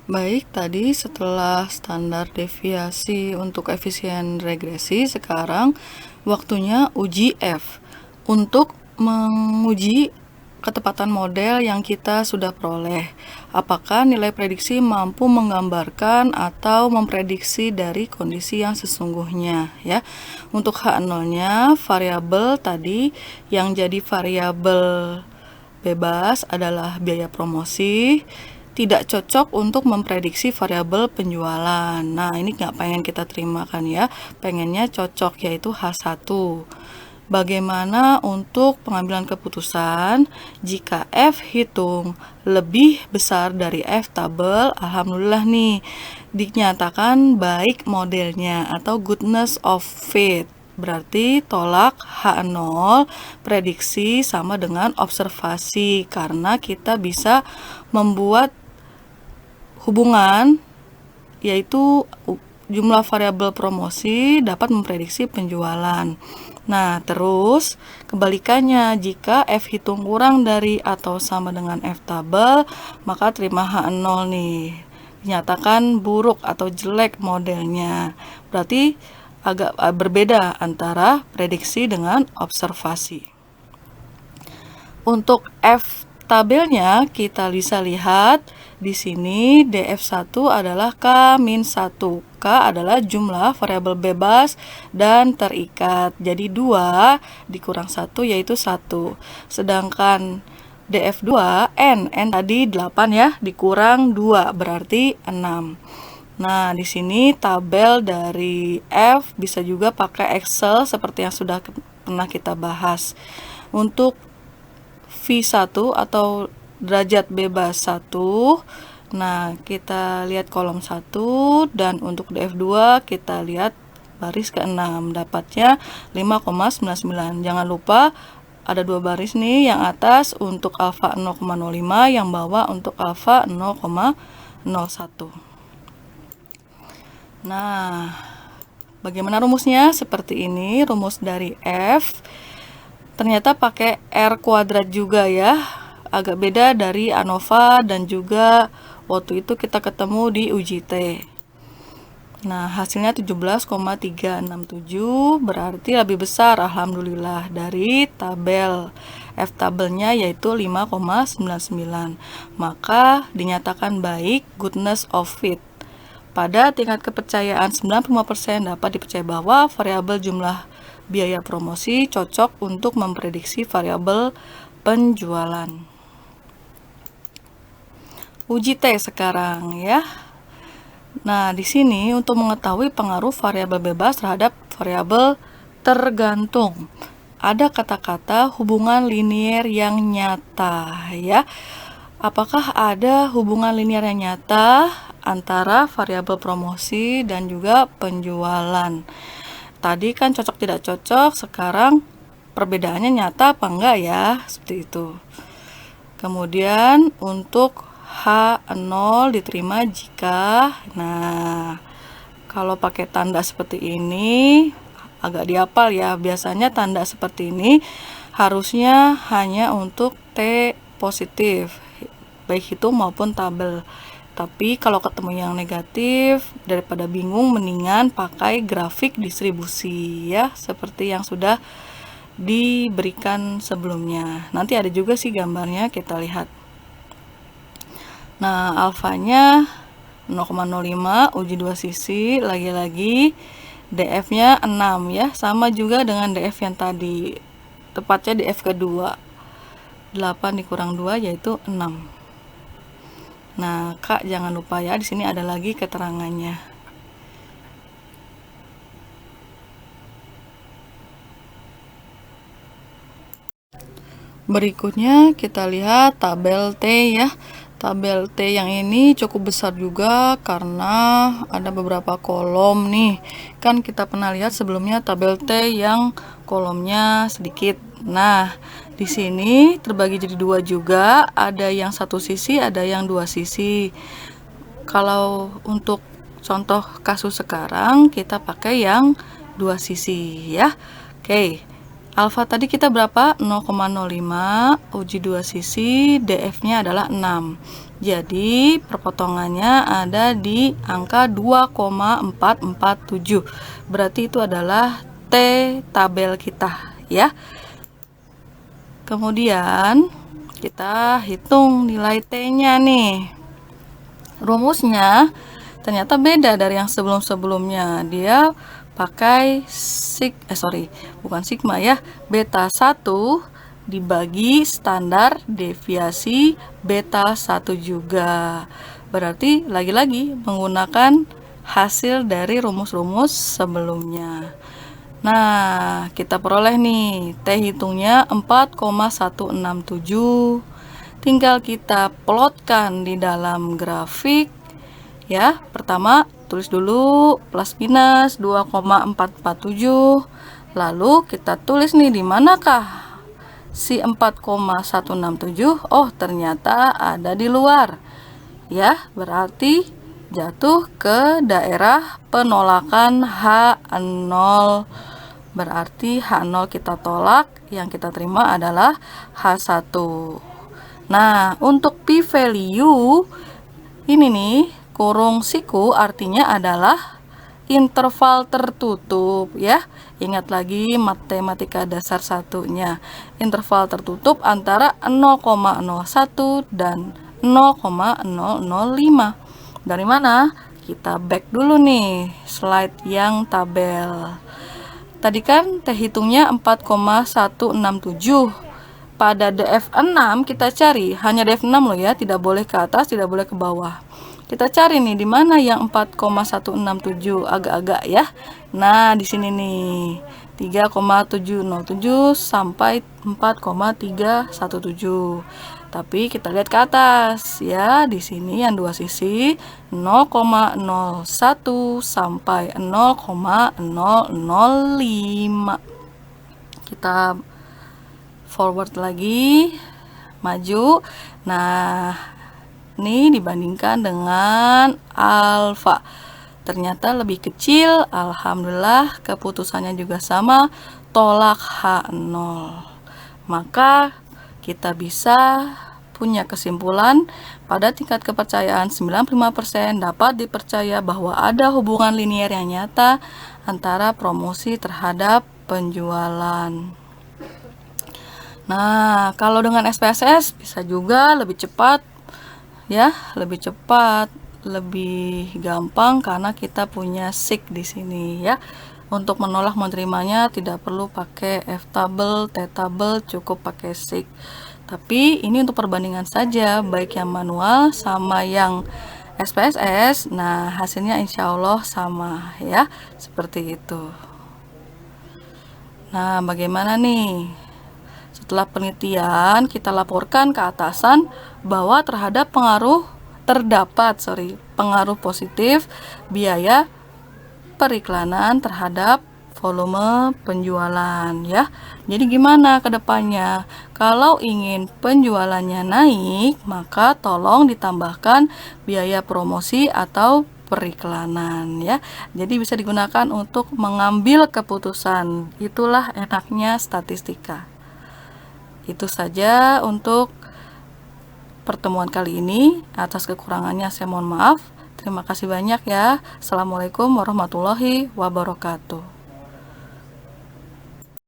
Baik, tadi setelah standar deviasi untuk efisien regresi, sekarang waktunya uji F untuk menguji ketepatan model yang kita sudah peroleh. Apakah nilai prediksi mampu menggambarkan atau memprediksi dari kondisi yang sesungguhnya, ya. Untuk H0-nya, variabel tadi yang jadi variabel bebas adalah biaya promosi, tidak cocok untuk memprediksi variabel penjualan. Nah, ini nggak pengen kita terima kan ya, pengennya cocok, yaitu H1. Bagaimana untuk pengambilan keputusan jika F hitung lebih besar dari F tabel? Alhamdulillah nih, dinyatakan baik modelnya atau goodness of fit. Berarti tolak H0 prediksi sama dengan observasi, karena kita bisa membuat hubungan yaitu jumlah variabel promosi dapat memprediksi penjualan. Nah, terus kebalikannya, jika F hitung kurang dari atau sama dengan F tabel, maka terima H0 nih. Dinyatakan buruk atau jelek modelnya. Berarti agak berbeda antara prediksi dengan observasi. Untuk F tabelnya kita bisa lihat di sini DF1 adalah K-1. K adalah jumlah variabel bebas dan terikat. Jadi 2 dikurang 1 yaitu 1. Sedangkan DF2 N tadi 8 ya, dikurang 2 berarti 6. Nah, di sini tabel dari F bisa juga pakai Excel seperti yang sudah pernah kita bahas. Untuk V1 atau derajat bebas 1, nah kita lihat kolom 1, dan untuk DF2 kita lihat baris ke-6, dapatnya 5,99. Jangan lupa ada 2 baris nih, yang atas untuk alfa 0,05, yang bawah untuk alfa 0,01. Nah, bagaimana rumusnya? Seperti ini rumus dari F. Ternyata pakai R kuadrat juga ya, agak beda dari ANOVA dan juga waktu itu kita ketemu di uji T. Nah, hasilnya 17,367, berarti lebih besar alhamdulillah dari tabel. F tabelnya yaitu 5,99. Maka dinyatakan baik goodness of fit. Pada tingkat kepercayaan 95% dapat dipercaya bahwa variabel jumlah biaya promosi cocok untuk memprediksi variabel penjualan. Uji T sekarang ya. Nah, di sini untuk mengetahui pengaruh variabel bebas terhadap variabel tergantung, ada kata-kata hubungan linier yang nyata ya. Apakah ada hubungan linier yang nyata antara variabel promosi dan juga penjualan? Tadi kan cocok tidak cocok, sekarang perbedaannya nyata apa enggak ya? Seperti itu. Kemudian untuk H0 diterima jika, nah kalau pakai tanda seperti ini agak dihafal ya. Biasanya tanda seperti ini harusnya hanya untuk T positif, baik hitung maupun tabel. Tapi kalau ketemu yang negatif, daripada bingung, mendingan pakai grafik distribusi ya, seperti yang sudah diberikan sebelumnya. Nanti ada juga sih gambarnya, kita lihat. Nah, alfanya 0,05, uji 2 sisi, lagi-lagi DF-nya 6 ya, sama juga dengan DF yang tadi, tepatnya DF kedua. 8 dikurang 2 yaitu 6. Nah, Kak, jangan lupa ya, di sini ada lagi keterangannya. Berikutnya kita lihat tabel T ya. Tabel T yang ini cukup besar juga karena ada beberapa kolom nih. Kan kita pernah lihat sebelumnya tabel T yang kolomnya sedikit. Nah, di sini terbagi jadi 2 juga, ada yang 1 sisi, ada yang 2 sisi. Kalau untuk contoh kasus sekarang kita pakai yang 2 sisi ya. Oke. Alfa tadi kita berapa? 0,05, uji 2 sisi, DF-nya adalah 6. Jadi perpotongannya ada di angka 2,447. Berarti itu adalah T tabel kita ya. Kemudian kita hitung nilai T-nya nih. Rumusnya ternyata beda dari yang sebelum-sebelumnya. Dia pakai bukan sigma ya, beta 1 dibagi standar deviasi beta 1 juga. Berarti lagi-lagi menggunakan hasil dari rumus-rumus sebelumnya. Nah, kita peroleh nih, T hitungnya 4,167. Tinggal kita plotkan di dalam grafik ya. Pertama, tulis dulu plus minus 2,447. Lalu kita tulis nih di manakah si 4,167. Oh, ternyata ada di luar. Ya, berarti jatuh ke daerah penolakan H0. Berarti H0 kita tolak, yang kita terima adalah H1. Nah, untuk p-value ini nih, kurung siku artinya adalah interval tertutup ya. Ingat lagi matematika dasar satunya. Interval tertutup antara 0,01 dan 0,005. Dari mana? Kita back dulu nih slide yang tabel. Tadi kan T hitungnya 4,167. Pada DF6 kita cari, hanya DF6 loh ya, tidak boleh ke atas, tidak boleh ke bawah. Kita cari nih di mana yang 4,167 agak-agak ya. Nah, di sini nih 3,707 sampai 4,317. Tapi kita lihat ke atas ya, di sini yang dua sisi 0,01 sampai 0,005. Kita forward lagi, maju. Nah, ini dibandingkan dengan alfa, ternyata lebih kecil. Alhamdulillah, keputusannya juga sama, tolak H0. Maka kita bisa punya kesimpulan pada tingkat kepercayaan 95% dapat dipercaya bahwa ada hubungan linier yang nyata antara promosi terhadap penjualan. Nah, kalau dengan SPSS bisa juga lebih cepat ya, lebih cepat, lebih gampang karena kita punya SIG di sini ya. Untuk menolak menerimanya tidak perlu pakai F-table, T-table, cukup pakai SIG. Tapi ini untuk perbandingan saja, baik yang manual sama yang SPSS. Nah, hasilnya insya Allah sama ya, seperti itu. Nah, bagaimana nih? Setelah penelitian, kita laporkan ke atasan bahwa terdapat pengaruh positif biaya periklanan terhadap volume penjualan ya. Jadi gimana ke depannya? Kalau ingin penjualannya naik, maka tolong ditambahkan biaya promosi atau periklanan ya. Jadi bisa digunakan untuk mengambil keputusan. Itulah enaknya statistika. Itu saja untuk pertemuan kali ini. Atas kekurangannya saya mohon maaf. Terima kasih banyak ya. Assalamualaikum warahmatullahi wabarakatuh.